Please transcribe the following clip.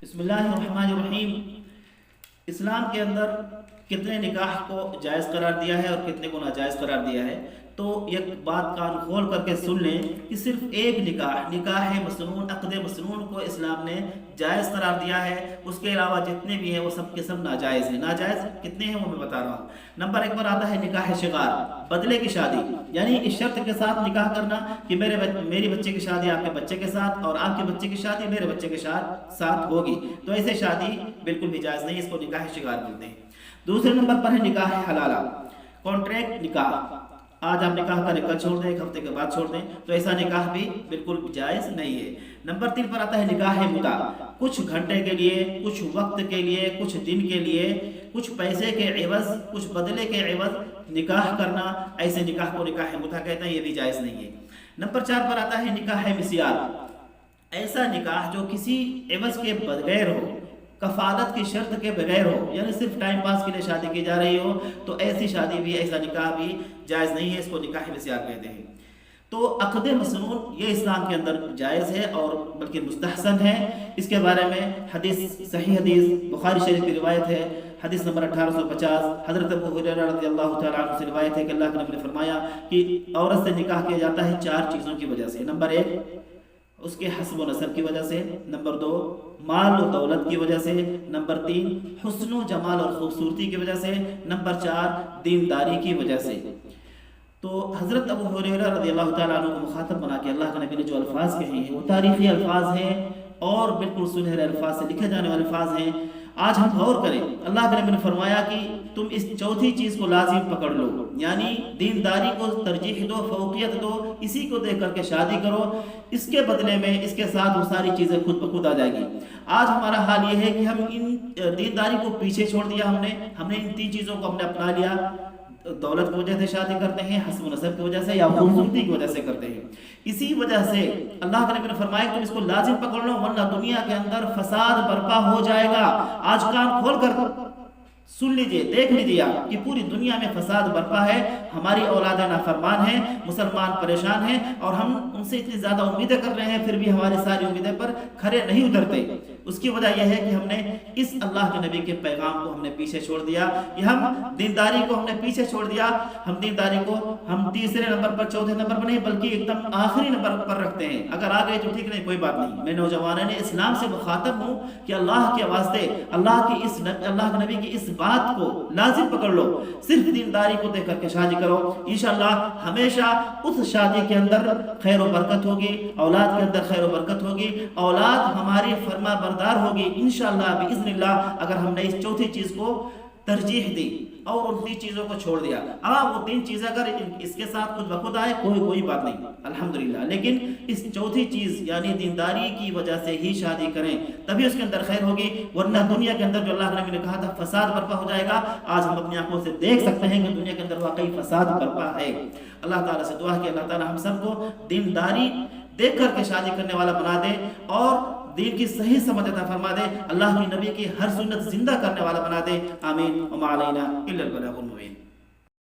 بسم اللہ الرحمن الرحیم۔ اسلام کے اندر کتنے نکاح کو جائز قرار دیا ہے اور کتنے کو ناجائز قرار دیا ہے، تو ایک بات کان کھول کر کے سن لیں کہ صرف ایک نکاح مسنون، عقد مسنون کو اسلام نے جائز قرار دیا ہے۔ اس کے علاوہ جتنے بھی ہیں وہ سب کے سب ناجائز ہیں۔ ناجائز کتنے ہیں وہ میں بتا رہا ہوں۔ نمبر 1 پر آتا ہے نکاح شغار، بدلے کی شادی، یعنی اس شرط کے ساتھ نکاح کرنا کہ میری بچے کی شادی آپ کے بچے کے ساتھ اور آپ کے بچے کی شادی میرے بچے کے ساتھ ہوگی، تو ایسے شادی بالکل بھی جائز نہیں، اس کو نکاح شغار بولتے ہیں۔ دوسرے نمبر پر ہے نکاح حلالہ، کانٹریکٹ نکاح، آج آپ نکاح کریں کل چھوڑ دیں، ایک ہفتے کے بعد چھوڑ دیں، تو ایسا نکاح بھی بالکل جائز نہیں ہے۔ نمبر 3 پر آتا ہے نکاح متع، کچھ گھنٹے کے لیے، کچھ وقت کے لیے، کچھ دن کے لیے، کچھ پیسے کے عوض، کچھ بدلے کے عوض نکاح کرنا، ایسے نکاح کو نکاح متع کہتے ہیں، یہ بھی جائز نہیں ہے۔ نمبر 4 پر آتا ہے نکاح مسیار، ایسا نکاح جو کسی عوض کے بغیر ہو، کفالت کی شرط کے بغیر ہو، یعنی صرف ٹائم پاس کے لیے شادی کی جا رہی ہو، تو ایسی شادی بھی، ایسا نکاح بھی جائز نہیں ہے، اس کو نکاح مسیار کہتے ہیں۔ تو عقد مسنون یہ اسلام کے اندر جائز ہے اور بلکہ مستحسن ہے۔ اس کے بارے میں صحیح حدیث بخاری شریف کی روایت ہے، حدیث نمبر 1850، حضرت ابو ہریرہ رضی اللہ تعالیٰ عنہ سے روایت ہے کہ اللہ کے نبی نے فرمایا کہ عورت سے نکاح کیا جاتا ہے 4 چیزوں کی وجہ سے۔ نمبر 1 اس کے حسب و نسب کی وجہ سے، نمبر 2 مال و دولت کی وجہ سے، نمبر 3 حسن و جمال اور خوبصورتی کی وجہ سے، نمبر 4 دینداری کی وجہ سے۔ تو حضرت ابو ہریرہ رضی اللہ تعالیٰ عنہ کو مخاطب بنا کے اللہ کے نبی نے جو الفاظ کہے ہیں وہ تاریخی الفاظ ہیں اور بالکل سنہرے الفاظ سے لکھے جانے والے الفاظ ہیں۔ آج ہم غور کریں، اللہ کے نبی نے فرمایا کہ تم اس چوتھی چیز کو لازم پکڑ لو، یعنی دینداری کو ترجیح دو، فوقیت دو، اسی کو دیکھ کر کے شادی کرو، اس کے بدلے میں اس کے ساتھ وہ ساری چیزیں خود بخود آ جائے گی۔ آج ہمارا حال یہ ہے کہ ہم ان دینداری کو پیچھے چھوڑ دیا، ہم نے ان 3 چیزوں کو ہم نے اپنا لیا، دولت کی وجہ سے شادی کرتے ہیں، حسب و نسب کی وجہ سے یا خوبصورتی کی وجہ سے کرتے ہیں۔ اسی وجہ سے اللہ کے نبی نے فرمایا کہ تم اس کو لازم پکڑ لو ورنہ دنیا کے اندر فساد برپا ہو جائے گا۔ آج کان کھول کر سن لیجئے، دیکھ لیجئے کہ پوری دنیا میں فساد برپا ہے، ہماری اولاد نافرمان ہیں، مسلمان پریشان ہیں اور ہم ان سے اتنی زیادہ امیدیں کر رہے ہیں، پھر بھی ہماری ساری امیدیں پر کھرے نہیں اترتے۔ اس کی وجہ یہ ہے کہ ہم نے اس اللہ کے نبی کے پیغام کو ہم نے پیچھے چھوڑ دیا، یہ ہم دینداری کو ہم نے پیچھے چھوڑ دیا۔ ہم دینداری کو ہم تیسرے نمبر پر، چوتھے نمبر پر نہیں بلکہ ایک دم آخری نمبر پر رکھتے ہیں۔ اگر آ گئے تو ٹھیک نہیں، کوئی بات نہیں۔ میں نوجوانوں نے اسلام سے مخاطب ہوں کہ اللہ کے واسطے اللہ کے نبی کی اس بات کو لازم پکڑ لو، صرف دینداری کو دیکھ کر کے شادی کرو، انشاءاللہ ہمیشہ اس شادی کے اندر خیر و برکت ہوگی، اولاد کے اندر خیر و برکت ہوگی، اولاد ہماری فرما بردار ہوگی انشاءاللہ باذن اللہ، اگر ہم نے اس چوتھی چیز کو ترجیح دی اور ان 3 چیزوں کو چھوڑ دیا۔ وہ 3 چیزیں اگر اس کے ساتھ خود بخود آئے کوئی بات نہیں الحمدللہ، لیکن اس چوتھی چیز یعنی دینداری کی وجہ سے ہی شادی کریں، تبھی اس کے اندر خیر ہوگی، ورنہ دنیا کے اندر جو اللہ کے نبی نے کہا تھا فساد برپا ہو جائے گا، آج ہم اپنی آنکھوں سے دیکھ سکتے ہیں کہ دنیا کے اندر واقعی فساد برپا ہے۔ اللہ تعالیٰ سے دعا ہے کہ اللہ تعالیٰ ہم سب کو دینداری دیکھ کر کے شادی کرنے والا بنا دے اور دین کی صحیح سمجھ عطا فرما دے، اللہ کی نبی کی ہر سنت زندہ کرنے والا بنا دے، آمین۔ وما علینا الا البلاغ المبین۔